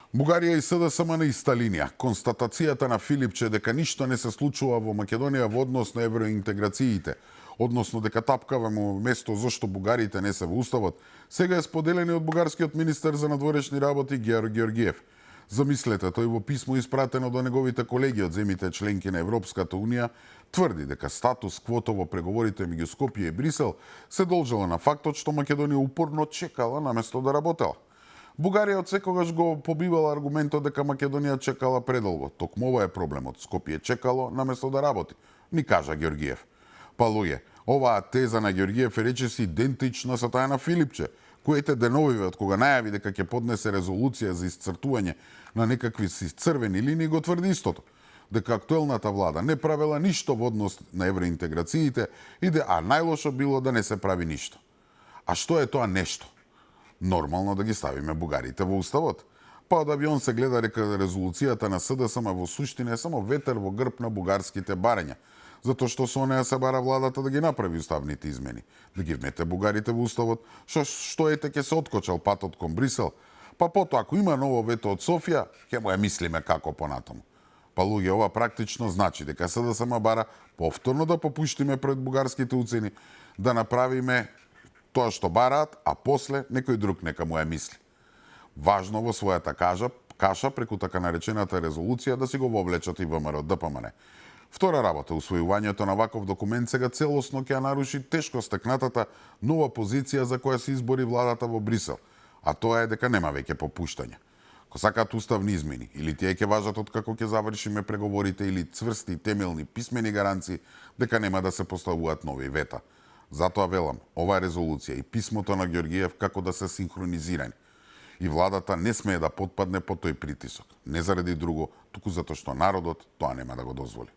Бугарија и СДСМ на иста линија. Констатацијата на Филипче дека ништо не се случува во Македонија во однос на евроинтеграциите, односно дека тапкаваме место зашто бугарите не се во уставот, сега е споделени од бугарскиот министер за надворешни работи Георг Георгиев. Замислете, тој во писмо испратено до неговите колеги од земите членки на Европската унија тврди дека статус квото во преговорите меѓу Скопје и Брисел се должела на фактот што Македонија упорно чекала наместо да работела. Бугарија од секогаш го побивала аргументот дека Македонија чекала предолго. Токму ова е проблемот. Скопје чекало наместо да работи, ни кажа Георгиев. Па луѓе, оваа теза на Георгиев е речиси идентична со таа на Филипче, коите деновиве од кога најави дека ќе поднесе резолуција за исцртување на некакви си црвени линии го тврди истото. Дека актуелната влада не правела ништо во однос на евроинтеграциите и а најлошо било да не се прави ништо. А што е тоа нешто? Нормално да ги ставиме бугарите во уставот. Па од авион се гледа дека резолуцијата на СДСМ во суштина е само ветер во грб на бугарските барања, затоа што со неа се бара владата да ги направи уставните измени, да ги вмете бугарите во уставот, што ете ќе се откочал патот кон Брисел, па потоа ако има ново вето од Софија, ќе му ја мислиме како понатаму. Па луѓе, ова практично значи дека СДСМ бара повторно да попуштиме пред бугарските уцени, да направиме тоа што бараат, а после некој друг нека му ја мисли. Важно во својата каша преку така наречената резолуција да си го вовлечат и ВМРО ДПМН. Втора работа, усвојувањето на ваков документ сега целосно ќе ја наруши тешко стекнатата нова позиција за која се избори владата во Брисел, а тоа е дека нема веќе попуштање. Ко сакаат уставни измени, или тие ќе важат од како ќе завршиме преговорите, или цврсти темелни писмени гаранции дека нема да се поставуваат нови вета. Затоа велам, оваа резолуција и писмото на Георгиев како да се синхронизирани. И владата не смее да потпадне под тој притисок. Не заради друго, туку затоа што народот тоа нема да го дозволи.